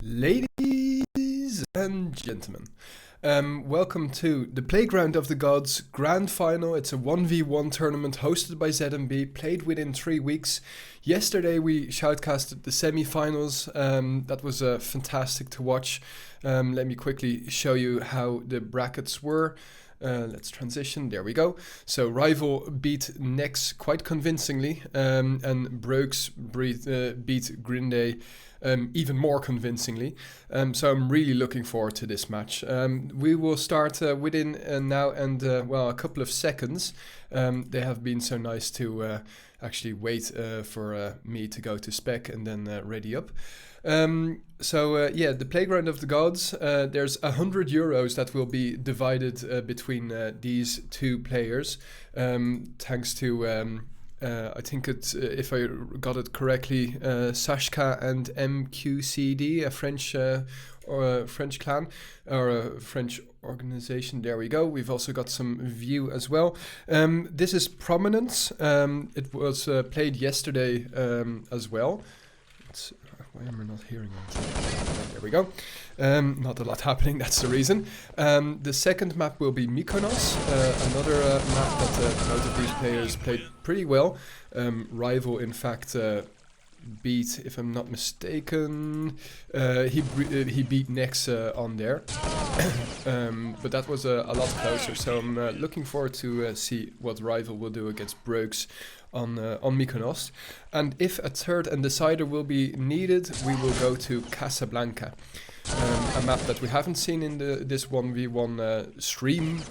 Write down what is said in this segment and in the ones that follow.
Ladies and gentlemen, welcome to the Playground of the Gods Grand Final. It's a 1v1 tournament hosted by ZMB, played within 3 weeks. Yesterday we shoutcasted the semi-finals. That was fantastic to watch. Let me quickly show you how the brackets were. Let's transition, there we go. So Rival beat Nex quite convincingly, and Breuxe beat Grinde even more convincingly. So I'm really looking forward to this match. We will start within now and well, a couple of seconds. They have been so nice to actually wait for me to go to spec and then ready up. Yeah, the Playground of the Gods, there's €100 that will be divided between these two players, thanks to I think it's, if I got it correctly, Sashka and MQCD, a French clan, or a French organization. There we go. We've also got some view as well. This is Prominence. It was played yesterday as well. Why am I not hearing it? There we go. Not a lot happening, that's the reason. The second map will be Mykonos, another map that both of these players played pretty well. Rival, in fact, beat, if I'm not mistaken, he beat Nex on there. But that was a lot closer, so I'm looking forward to see what Rival will do against Breuxe on Mykonos. And if a third and decider will be needed, we will go to Casablanca, a map that we haven't seen in this 1v1 stream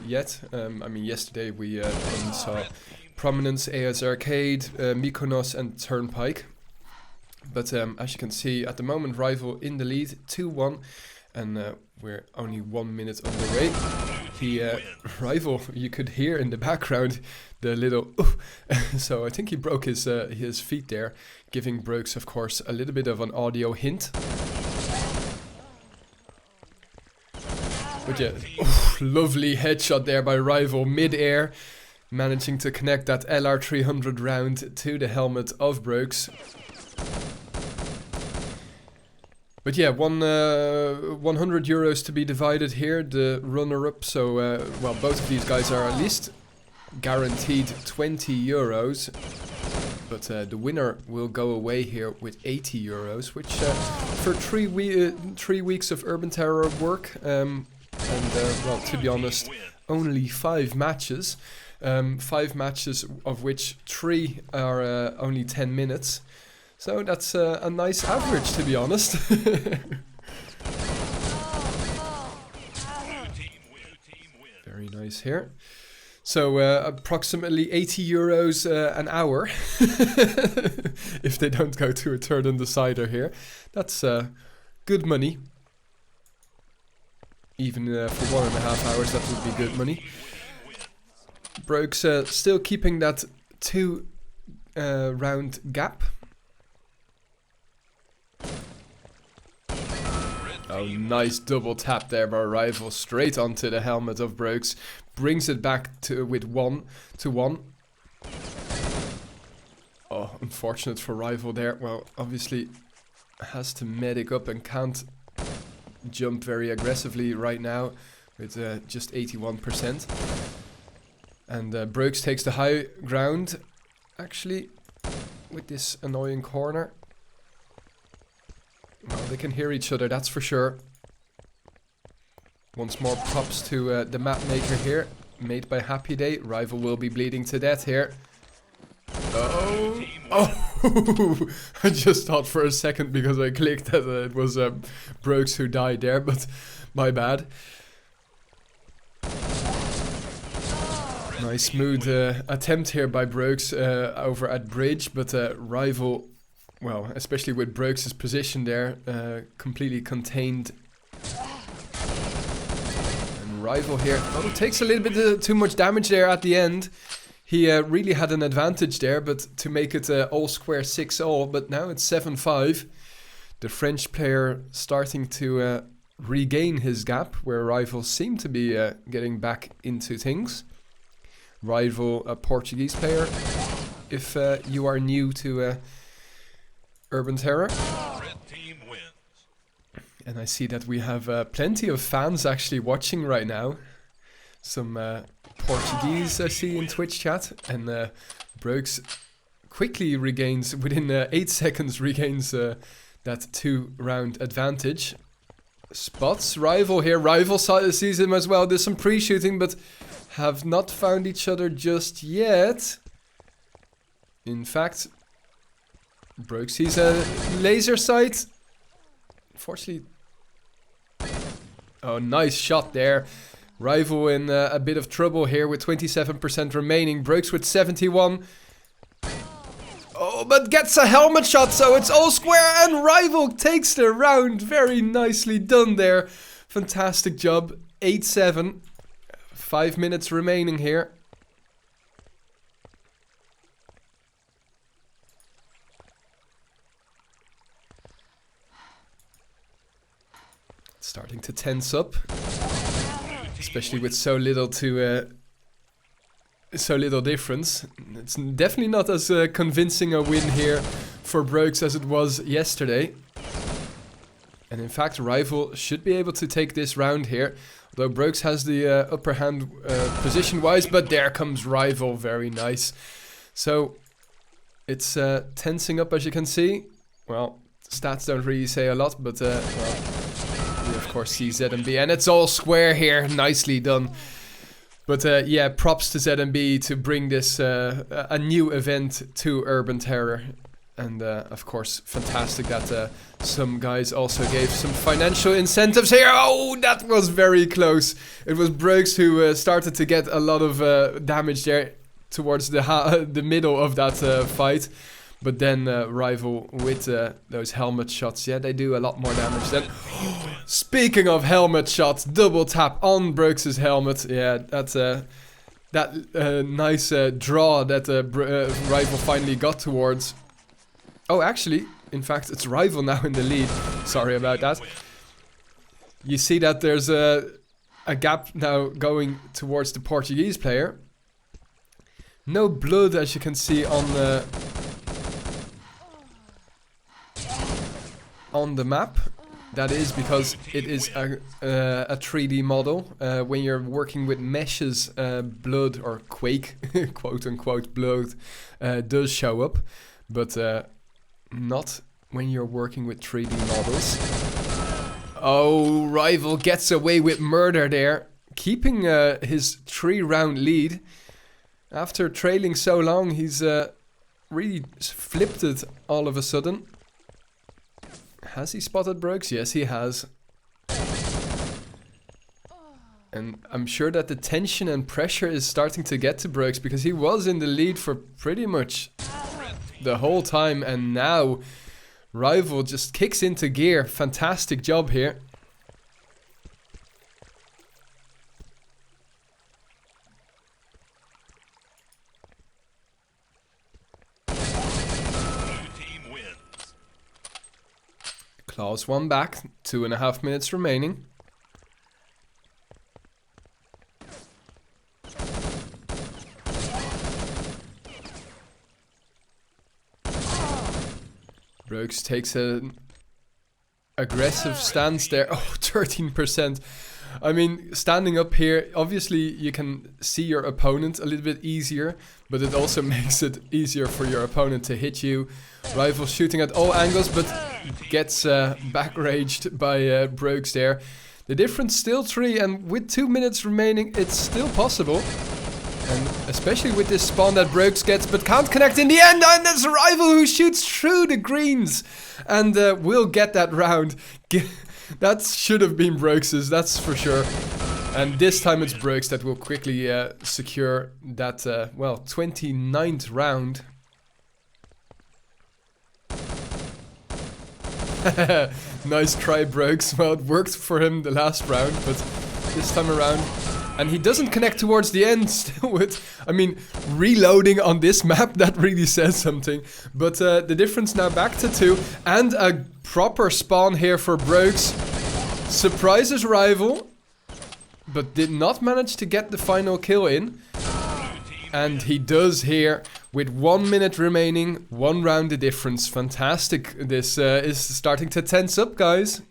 yet. I mean, yesterday we only saw Prominence, AS Arcade, Mykonos and Turnpike. But as you can see, at the moment Rival in the lead, 2-1, and we're only 1 minute on the way. The Rival, you could hear in the background the little so I think he broke his feet there, giving Breuxe, of course, a little bit of an audio hint. But yeah, lovely headshot there by Rival mid-air, managing to connect that LR300 round to the helmet of Breuxe. But yeah, €100 to be divided here, the runner-up. So, well, both of these guys are at least guaranteed €20. But the winner will go away here with €80, which for 3 weeks of Urban Terror work, and well, to be honest, only 5 matches. 5 matches of which 3 are only 10 minutes. So that's a nice average, to be honest. Very nice here. So approximately €80 an hour if they don't go to a third and decider here. That's good money. Even for 1.5 hours, that would be good money. Breuxe still keeping that 2 round gap. Oh, nice double tap there by Rival, straight onto the helmet of Breuxe. Brings it back to with 1-1. Oh, unfortunate for Rival there. Well, obviously has to medic up and can't jump very aggressively right now with just 81%. And Breuxe takes the high ground, actually, with this annoying corner. Well, they can hear each other, that's for sure. Once more props to the map maker here, made by Happy Day. Rival will be bleeding to death here. Oh! I just thought for a second, because I clicked, that it was Breuxe who died there, but my bad. Nice smooth attempt here by Breuxe over at bridge, but Rival, well, especially with Breuxe's position there, completely contained. And Rival here, oh, takes a little bit too much damage there at the end. He really had an advantage there, but to make it all square 6-all, but now it's 7-5. The French player starting to regain his gap, where Rival seemed to be getting back into things. Rival, a Portuguese player, if you are new to Urban Terror. And I see that we have plenty of fans actually watching right now. Some Portuguese I see in Twitch chat. And Breuxe quickly regains, within 8 seconds, regains that 2-round advantage. Spots Rival here. Rival sees him as well. There's some pre-shooting, but have not found each other just yet. In fact, Breuxe sees a laser sight. Unfortunately. Oh, nice shot there. Rival in a bit of trouble here with 27% remaining. Breuxe with 71. Oh, but gets a helmet shot, so it's all square, and Rival takes the round. Very nicely done there. Fantastic job. 8-7. 5 minutes remaining here. Starting to tense up, especially with so little difference. It's definitely not as convincing a win here for Breuxe as it was yesterday. And in fact, Rival should be able to take this round here. Although Breuxe has the upper hand position-wise, but there comes Rival, very nice. So it's tensing up, as you can see. Well, stats don't really say a lot, but well, we of course see ZMB, and it's all square here, nicely done. But yeah, props to ZMB to bring this a new event to Urban Terror. And of course, fantastic that some guys also gave some financial incentives here. Oh, that was very close. It was Breuxe who started to get a lot of damage there towards the middle of that fight. But then Rival with those helmet shots, yeah, they do a lot more damage then. Speaking of helmet shots, double tap on Breuxe's helmet. Yeah, that's that nice draw that Rival finally got towards. Oh, actually, in fact, it's Rival now in the lead. Sorry about that. You see that there's a gap now going towards the Portuguese player. No blood, as you can see on the map. That is because it is a 3D model. When you're working with meshes, blood or quake, quote unquote, blood does show up. But not when you're working with 3D models. Oh, Rival gets away with murder there, keeping his 3-round lead. After trailing so long, he's really flipped it all of a sudden. Has he spotted Breuxe? Yes, he has. And I'm sure that the tension and pressure is starting to get to Breuxe, because he was in the lead for pretty much the whole time, and now Rival just kicks into gear. Fantastic job here. Claws one back, 2.5 minutes remaining. Breuxe takes an aggressive stance there. Oh, 13%. I mean, standing up here, obviously you can see your opponent a little bit easier, but it also makes it easier for your opponent to hit you. Rival shooting at all angles, but gets back raged by Breuxe there. The difference still 3, and with 2 minutes remaining, it's still possible. And especially with this spawn that Breuxe gets, but can't connect in the end. And there's a Rival who shoots through the greens and will get that round. That should have been Breuxe's, that's for sure. And this time it's Breuxe that will quickly secure that, well, 29th round. Nice try, Breuxe. Well, it worked for him the last round, but this time around. And he doesn't connect towards the end still with, I mean, reloading on this map, that really says something. But the difference now back to 2, and a proper spawn here for Breuxe. Surprises Rival, but did not manage to get the final kill in. And he does here with 1 minute remaining, 1 round the difference. Fantastic. This is starting to tense up, guys.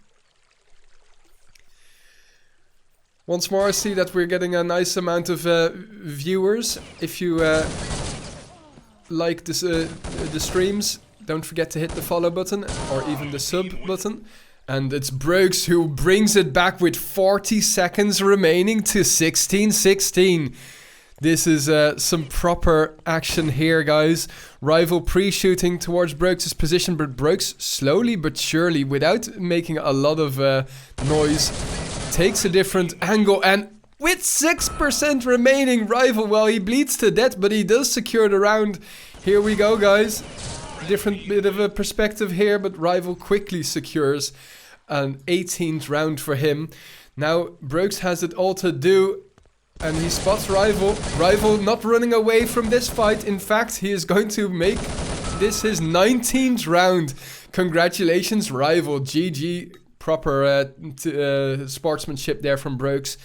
Once more, I see that we're getting a nice amount of viewers. If you like this, the streams, don't forget to hit the follow button or even the sub button. And it's Breuxe who brings it back with 40 seconds remaining to 16-16. This is some proper action here, guys. Rival pre-shooting towards Breuxe's position, but Breuxe slowly but surely, without making a lot of noise, takes a different angle, and with 6% remaining, Rival, well, he bleeds to death, but he does secure the round. Here we go, guys. Different bit of a perspective here, but Rival quickly secures an 18th round for him. Now, Breuxe has it all to do, and he spots Rival. Rival not running away from this fight. In fact, he is going to make this his 19th round. Congratulations, Rival. GG. Proper sportsmanship there from Breuxe.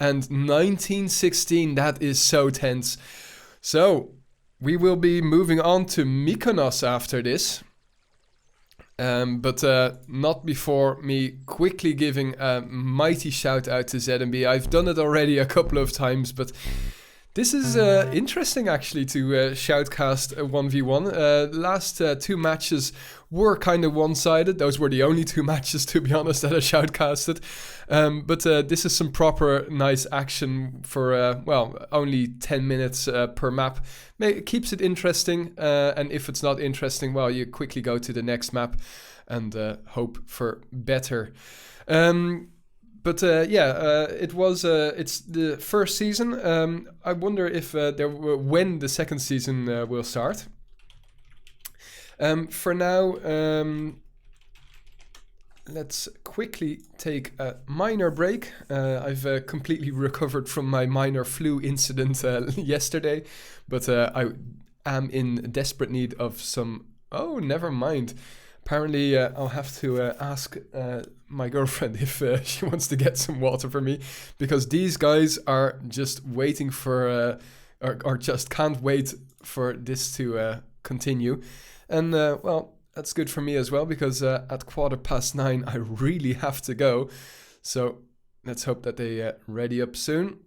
And 19-16, that is so tense. So, we will be moving on to Mykonos after this. But not before me quickly giving a mighty shout out to ZMB. I've done it already a couple of times, but this is interesting actually to Shoutcast a 1v1. Last two matches were kind of one-sided. Those were the only two matches, to be honest, that I shoutcasted. But this is some proper nice action for, well, only 10 minutes per map. It keeps it interesting, and if it's not interesting, well, you quickly go to the next map and hope for better. It's the first season. I wonder if when the second season will start. For now, let's quickly take a minor break. I've completely recovered from my minor flu incident yesterday, but I am in desperate need of some... Oh, never mind. Apparently, I'll have to ask my girlfriend if she wants to get some water for me, because these guys are just waiting for, or just can't wait for this to continue. And, well, that's good for me as well, because at 9:15, I really have to go. So let's hope that they ready up soon.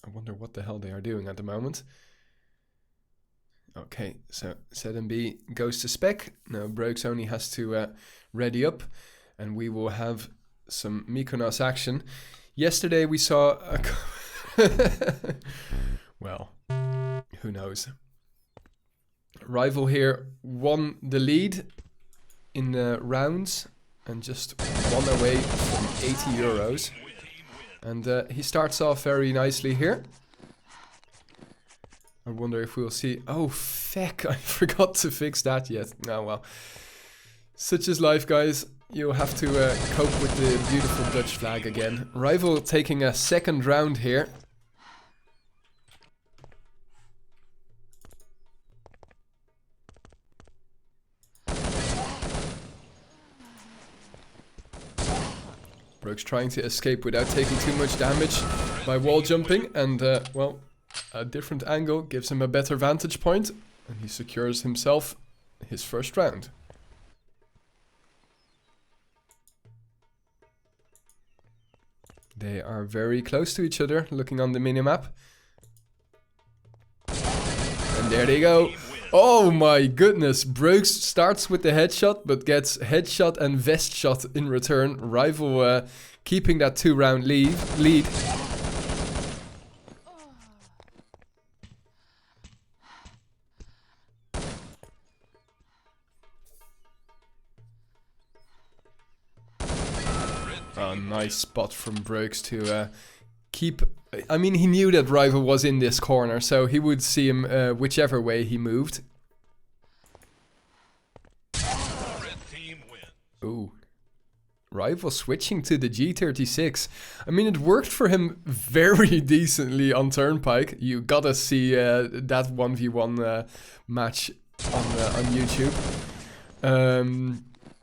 I wonder what the hell they are doing at the moment. Okay, so ZMB goes to spec. Now Breuxe only has to ready up, and we will have some Mykonos action. Yesterday we saw a well, who knows. Rival here won the lead in the rounds and just won away from 80 euros. And he starts off very nicely here. I wonder if we'll see... Oh, feck, I forgot to fix that yet. Oh, well. Such is life, guys. You'll have to cope with the beautiful Dutch flag again. Rival taking a second round here. Breuxe trying to escape without taking too much damage by wall jumping. And, well... a different angle gives him a better vantage point, and he secures himself his first round. They are very close to each other, looking on the minimap. And there they go. Oh my goodness, Breuxe starts with the headshot, but gets headshot and vest shot in return. Rival keeping that 2-round lead. Nice spot from Breuxe to keep... I mean, he knew that Rival was in this corner, so he would see him whichever way he moved. Ooh. Rival switching to the G36. I mean, it worked for him very decently on Turnpike. You gotta see that 1v1 match on YouTube.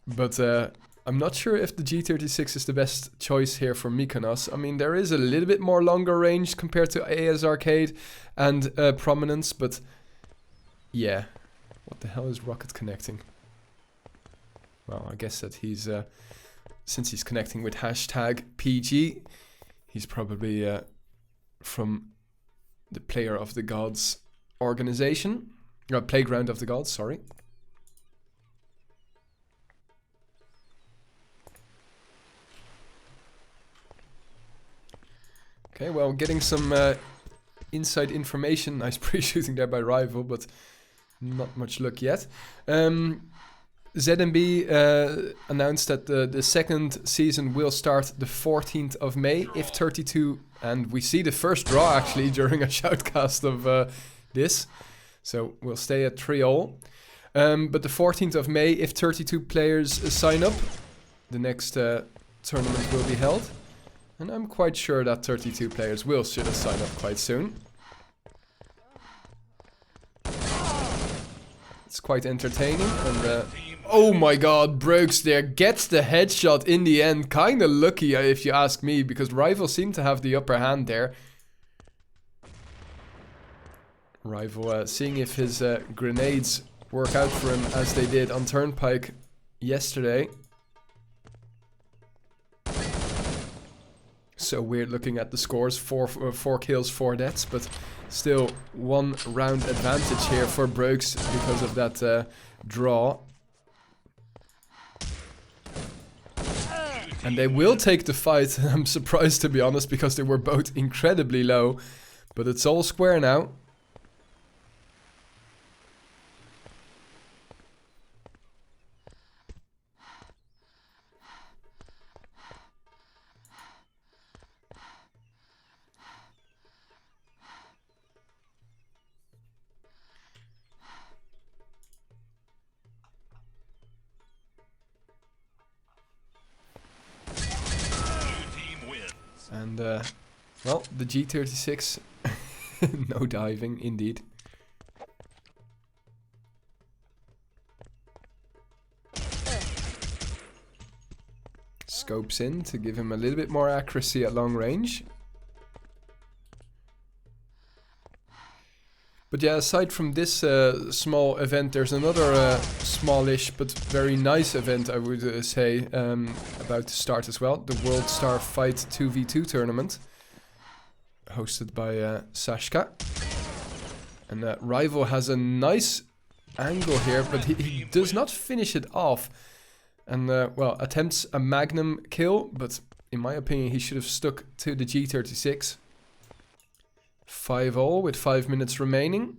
But I'm not sure if the G36 is the best choice here for Mykonos. I mean, there is a little bit more longer range compared to AS Arcade and Prominence, but yeah. What the hell is Rocket connecting? Well, I guess that he's since he's connecting with hashtag PG, he's probably from the Player of the Gods organization. Playground of the Gods, sorry. Okay, well, getting some inside information. Nice pre-shooting there by Rival, but not much luck yet. ZMB announced that the second season will start the 14th of May, if 32, and we see the first draw actually during a shoutcast of this. So we'll stay at 3-all. But the 14th of May, if 32 players sign up, the next tournament will be held. And I'm quite sure that 32 players will should have signed up quite soon. It's quite entertaining. And oh my god, Breuxe there gets the headshot in the end. Kinda lucky if you ask me, because Rival seemed to have the upper hand there. Rival seeing if his grenades work out for him as they did on Turnpike yesterday. So weird looking at the scores, 4 kills, 4 deaths, but still 1 round advantage here for Breuxe because of that draw. And they will take the fight. I'm surprised, to be honest, because they were both incredibly low, but it's all square now. And, well, the G36, no diving, indeed. Scopes in to give him a little bit more accuracy at long range. But yeah, aside from this small event, there's another smallish but very nice event, I would say, about to start as well. The World Star Fight 2v2 tournament, hosted by Sashka. And Rival has a nice angle here, but he does not finish it off. And, well, attempts a magnum kill, but in my opinion, he should have stuck to the G36. 5-all with 5 minutes remaining.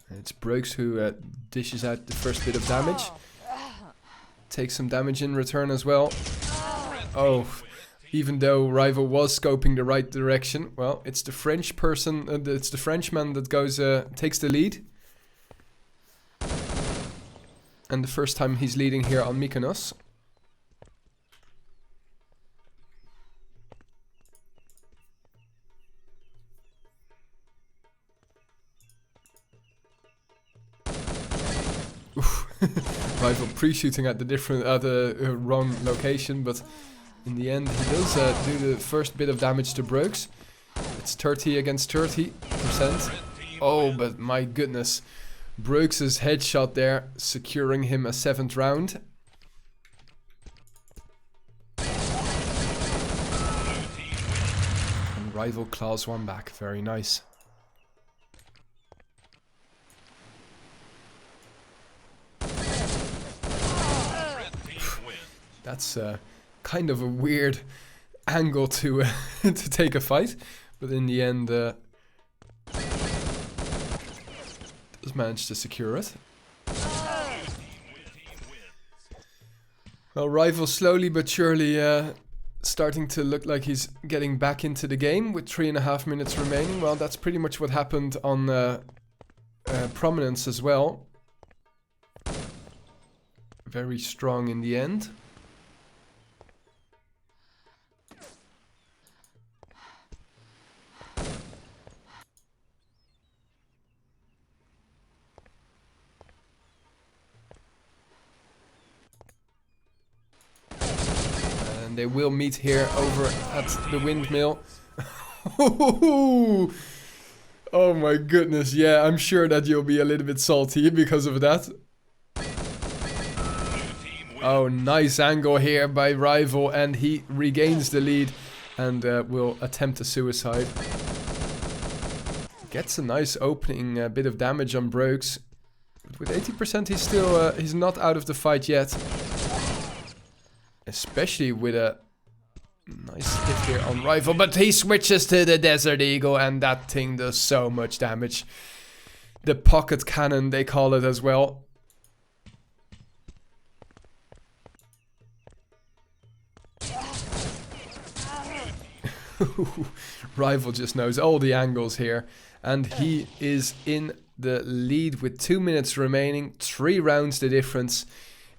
It's Breuxe who dishes out the first bit of damage. Takes some damage in return as well. Oh, even though Rival was scoping the right direction. Well, it's the French person, it's the Frenchman that goes, takes the lead. And the first time he's leading here on Mykonos. Rival pre-shooting at the wrong location, but in the end he does do the first bit of damage to Breuxe. It's 30 against 30%. Oh, but my goodness. Breuxe's headshot there, securing him a 7th round. And Rival claws one back, very nice. That's kind of a weird angle to to take a fight, but in the end managed to secure it. Well, Rival slowly but surely starting to look like he's getting back into the game with 3.5 minutes remaining. Well, that's pretty much what happened on Prominence as well. Very strong in the end. They will meet here over at the windmill. Oh my goodness, yeah, I'm sure that you'll be a little bit salty because of that. Oh, nice angle here by Rival, and he regains the lead and will attempt a suicide. Gets a nice opening bit of damage on Breuxe. But with 80% he's still he's not out of the fight yet. Especially with a nice hit here on Rival, but he switches to the Desert Eagle and that thing does so much damage. The pocket cannon, they call it as well. Rival just knows all the angles here, and he is in the lead with 2 minutes remaining. 3 rounds the difference.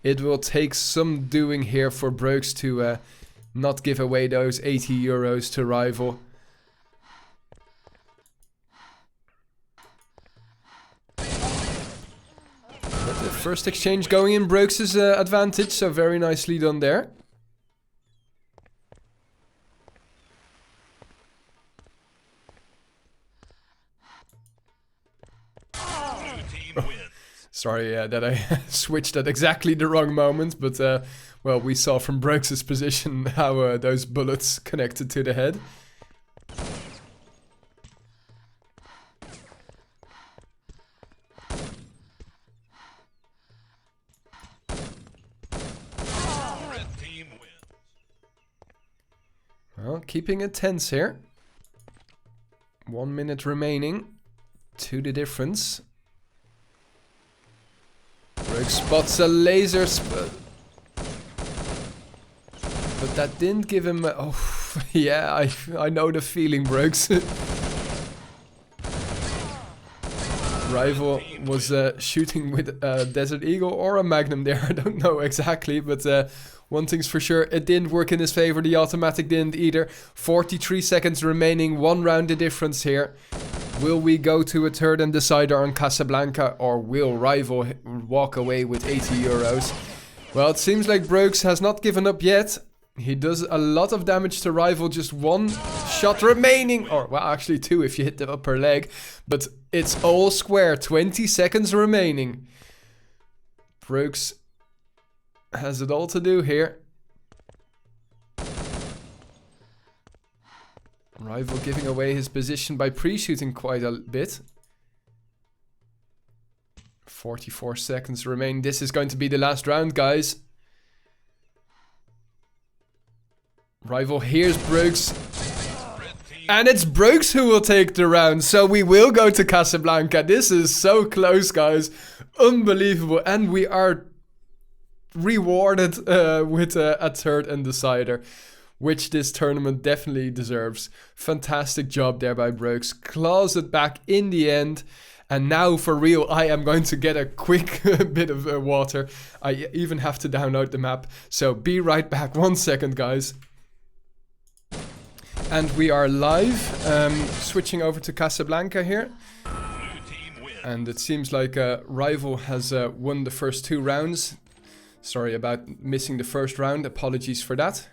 It will take some doing here for Breuxe to not give away those 80 euros to Rival. But the first exchange going in Breuxe's advantage, so very nicely done there. Sorry that I switched at exactly the wrong moment, but well, we saw from Breuxe's position how those bullets connected to the head. Well, keeping it tense here. 1 minute remaining to the difference. Breuxe spots a laser, but that didn't give him. Oh, yeah, I know the feeling, Breuxe. Rival was shooting with a Desert Eagle or a Magnum there. I don't know exactly, but one thing's for sure, it didn't work in his favor. The automatic didn't either. 43 seconds remaining, 1 round the difference here. Will we go to a third and decider on Casablanca, or will Rival walk away with 80 euros? Well, it seems like Breuxe has not given up yet. He does a lot of damage to Rival, just 1 shot remaining. Or, well, actually 2 if you hit the upper leg. But it's all square, 20 seconds remaining. Breuxe has it all to do here. Rival giving away his position by pre-shooting quite a bit. 44 seconds remain. This is going to be the last round, guys. Rival hears Breuxe. And it's Breuxe who will take the round. So we will go to Casablanca. This is so close, guys. Unbelievable. And we are rewarded with a third and decider, which this tournament definitely deserves. Fantastic job there by Breuxe. Claws it back in the end. And now for real, I am going to get a quick bit of water. I even have to download the map. So be right back. 1 second, guys. And we are live. Switching over to Casablanca here. And it seems like Rival has won the first 2 rounds. Sorry about missing the first round. Apologies for that.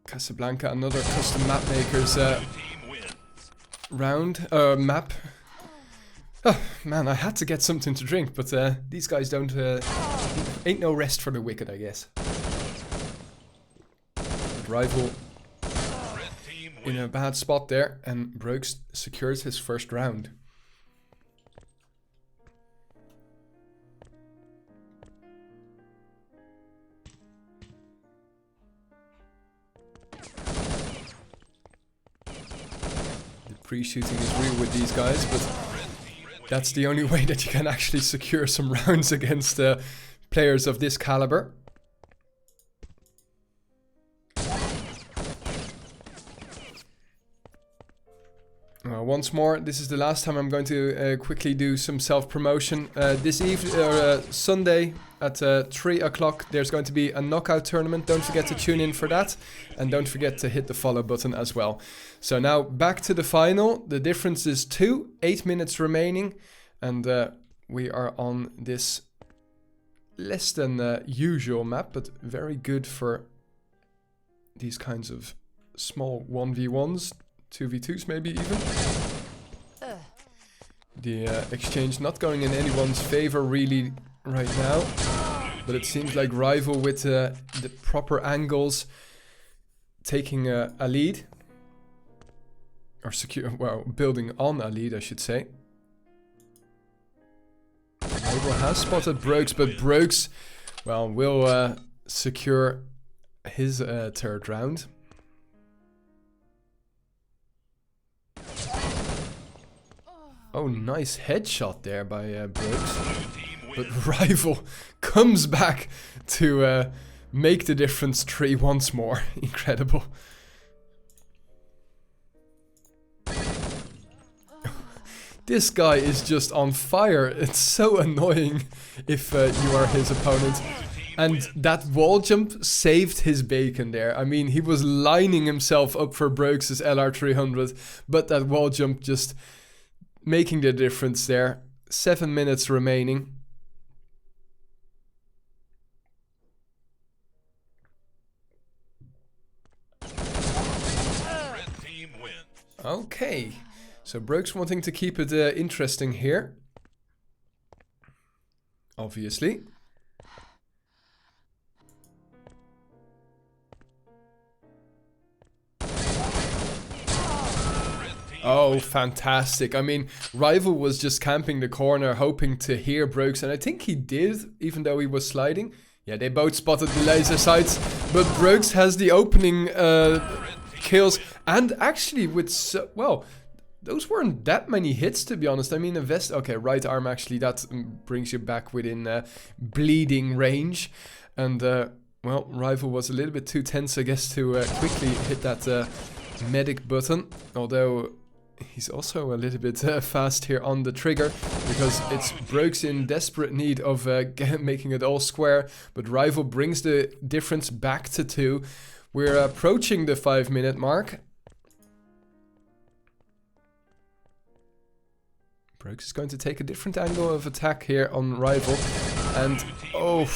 Casablanca, another custom map maker's map. Oh man, I had to get something to drink, but these guys don't. Ain't no rest for the wicked, I guess. But Rival in a bad spot there, and Breuxe secures his first round. Pre-shooting is real with these guys, but that's the only way that you can actually secure some rounds against players of this caliber. Once more, this is the last time I'm going to quickly do some self-promotion. This Sunday at 3 o'clock, there's going to be a knockout tournament. Don't forget to tune in for that. And don't forget to hit the follow button as well. So now back to the final. The difference is 2, 8 minutes remaining. And we are on this less than usual map, but very good for these kinds of small 1v1s, 2v2s maybe even. The exchange not going in anyone's favor really right now. But it seems like Rival with the proper angles taking a lead. Or building on a lead, I should say. Rival has spotted Breuxe, but Breuxe, well, will secure his third round. Oh, nice headshot there by Breuxe. But Rival comes back to make the difference 3 once more. Incredible. This guy is just on fire. It's so annoying if you are his opponent. And that wall jump saved his bacon there. I mean, he was lining himself up for Breuxe's LR300, but that wall jump just making the difference there. 7 minutes remaining. Okay, so Breuxe wanting to keep it interesting here. Obviously. Oh, fantastic. I mean, Rival was just camping the corner, hoping to hear Breuxe, and I think he did, even though he was sliding. Yeah, they both spotted the laser sights, but Breuxe has the opening kills, and actually with, well, those weren't that many hits, to be honest. I mean, okay, right arm, actually, that brings you back within bleeding range, and, well, Rival was a little bit too tense, I guess, to quickly hit that medic button, although he's also a little bit fast here on the trigger, because it's Breuxe in desperate need of making it all square, but Rival brings the difference back to 2. We're approaching the 5-minute mark. Breuxe is going to take a different angle of attack here on Rival, and oh,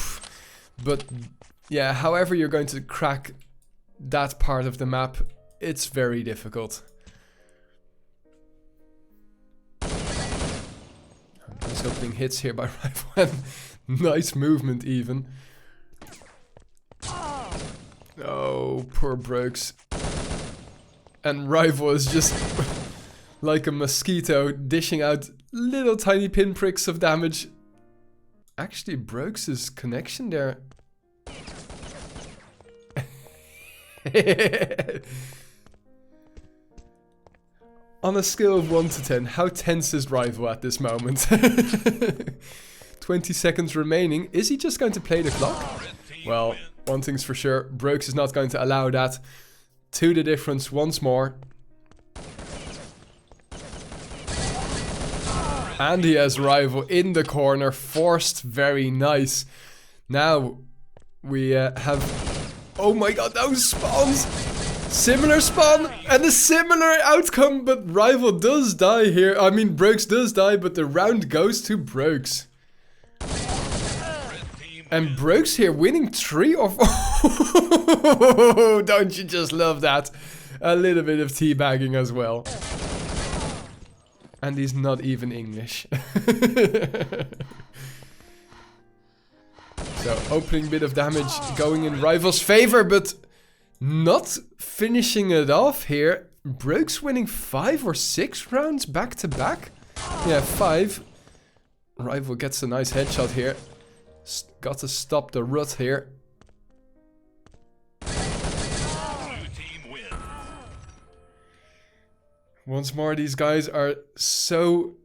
but yeah, however you're going to crack that part of the map, it's very difficult. Nice opening hits here by Rival, and nice movement even. Oh, poor Breuxe. And Rival is just like a mosquito, dishing out little tiny pinpricks of damage. Actually, Breuxe's connection there. On a scale of 1 to 10, how tense is Rival at this moment? 20 seconds remaining. Is he just going to play the clock? Well, one thing's for sure, Breuxe is not going to allow that. 2 the difference once more. And he has Rival in the corner, forced, very nice. Now we have, oh my god, those spawns! Similar spawn and a similar outcome, but Rival does die here. I mean, Breuxe does die, but the round goes to Breuxe. And Breuxe here winning 3 or 4. Don't you just love that? A little bit of teabagging as well. And he's not even English. So, opening bit of damage going in Rival's favor, but not finishing it off here. Breuxe winning 5 or 6 rounds back to back. Yeah, 5. Rival gets a nice headshot here. Got to stop the rut here. Once more, these guys are so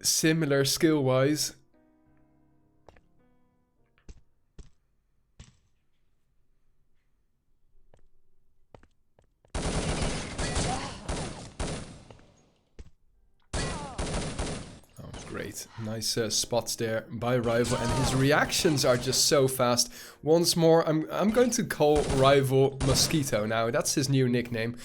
similar skill-wise. Great, nice spots there by Rival, and his reactions are just so fast. Once more, I'm going to call Rival Mosquito now. That's his new nickname.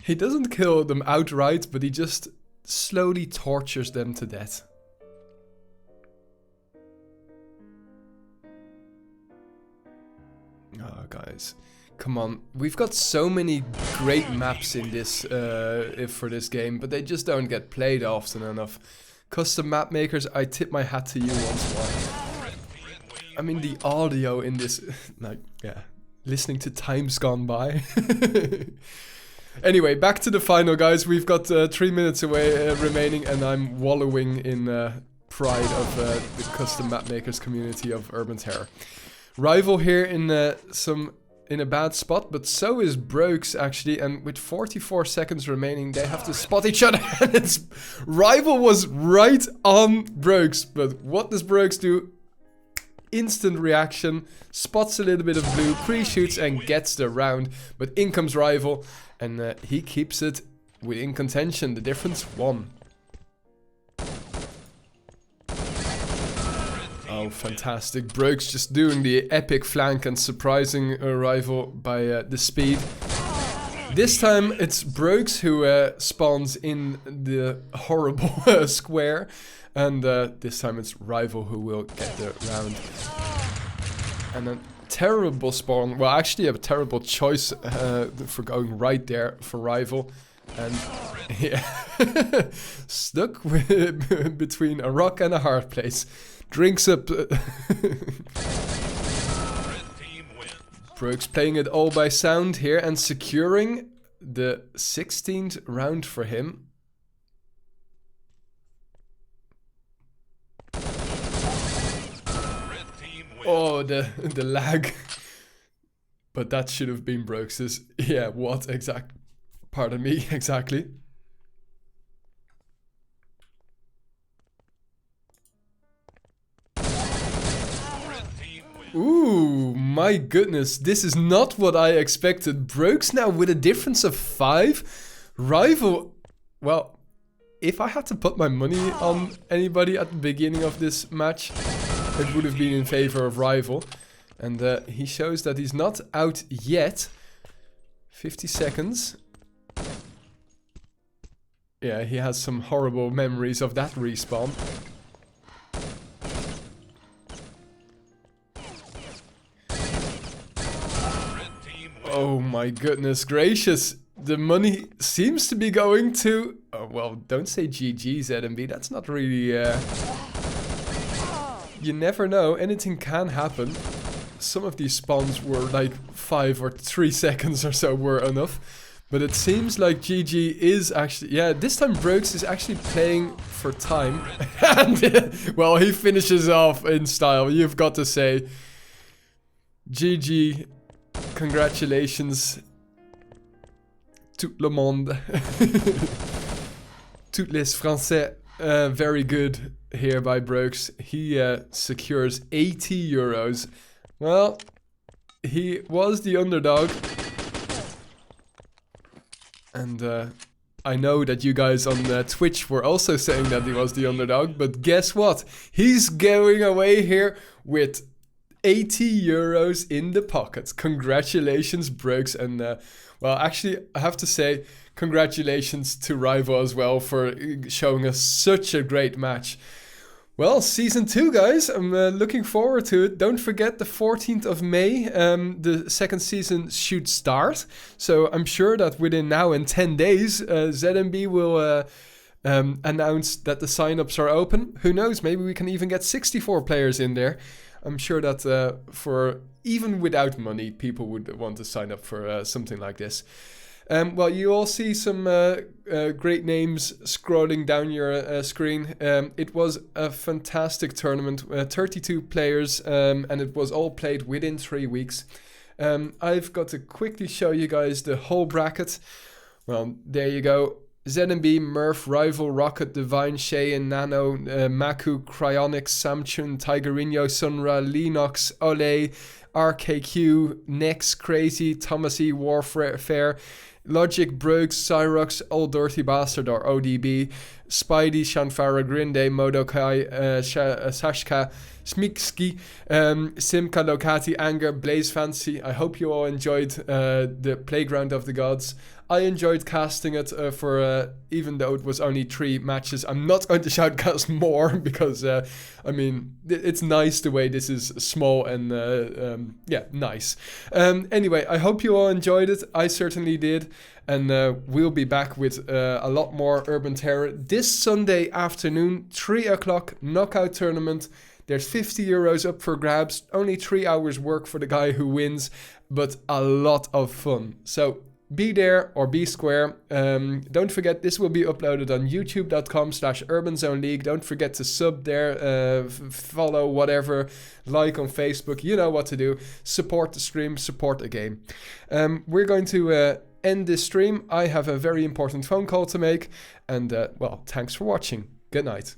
He doesn't kill them outright, but he just slowly tortures them to death. Oh, guys, Come on, we've got so many great maps in this for this game, but they just don't get played often enough. Custom map makers, I tip my hat to you once more. I mean, the audio in this, like, yeah, listening to Times Gone By. Anyway, back to the final, guys. We've got 3 minutes away remaining, and I'm wallowing in pride of the custom map makers community of Urban Terror. Rival here in a bad spot, but so is Breuxe actually, and with 44 seconds remaining, they have to spot each other, and Rival was right on Breuxe, but what does Breuxe do? Instant reaction, spots a little bit of blue, pre-shoots and gets the round, but in comes Rival, and he keeps it within contention. The difference, 1. Oh, fantastic. Breuxe just doing the epic flank and surprising Rival by the speed. This time it's Breuxe who spawns in the horrible square. And this time it's Rival who will get the round. And a terrible spawn. Well, actually a terrible choice for going right there for Rival. And yeah, stuck between a rock and a hard place. Drinks up. Breuxe playing it all by sound here and securing the 16th round for him. Oh, the lag. But that should have been Breuxe's. Yeah, what exact? Pardon me, exactly. Ooh, my goodness, this is not what I expected. Breuxe now with a difference of 5. Rival, well, if I had to put my money on anybody at the beginning of this match, it would have been in favor of Rival. And he shows that he's not out yet. 50 seconds. Yeah, he has some horrible memories of that respawn. Oh my goodness gracious. The money seems to be going to... Oh, well, don't say GG, ZMB. That's not really... You never know. Anything can happen. Some of these spawns were like 5 or 3 seconds or so were enough. But it seems like GG is actually... Yeah, this time Breuxe is actually playing for time. And, well, he finishes off in style. You've got to say. GG. Congratulations. Tout le monde. Toutes les Français. Very good here by Breuxe. He secures 80 euros. Well, he was the underdog. And I know that you guys on Twitch were also saying that he was the underdog, but guess what? He's going away here with 80 euros in the pocket. Congratulations, Breuxe. And, well, actually, I have to say, congratulations to Rival as well for showing us such a great match. Well, Season 2, guys, I'm looking forward to it. Don't forget the 14th of May, the second season should start. So I'm sure that within now and 10 days, ZMB will announce that the signups are open. Who knows, maybe we can even get 64 players in there. I'm sure that for even without money, people would want to sign up for something like this. Well, you all see some great names scrolling down your screen. It was a fantastic tournament, 32 players, and it was all played within 3 weeks. I've got to quickly show you guys the whole bracket. Well, there you go. ZMB, Murph, Rival, Rocket, Divine, Cheyenne, Nano, Maku, Cryonics, Samchun, Tigerino, Sunra, Lenox, Ole, RKQ, Nex, Crazy, Thomas E, Warfare, Logic, Breuxe, Cyrox, Old Dirty Bastard or ODB, Spidey, Shanfara, Grinde, Modokai, Sashka, Smikski, Simka, Lokati, Anger, Blaze Fancy. I hope you all enjoyed the Playground of the Gods. I enjoyed casting it for, even though it was only 3 matches. I'm not going to shoutcast more because, I mean, it's nice the way this is small and yeah, nice. Anyway, I hope you all enjoyed it. I certainly did. And we'll be back with a lot more Urban Terror this Sunday afternoon, 3 o'clock, knockout tournament. There's €50 up for grabs, only 3 hours work for the guy who wins, but a lot of fun. So be there or be square. Don't forget, this will be uploaded on youtube.com/urbanzoneleague. Don't forget to sub there, follow, whatever, like on Facebook. You know what to do. Support the stream, support the game. We're going to end this stream. I have a very important phone call to make. And, well, thanks for watching. Good night.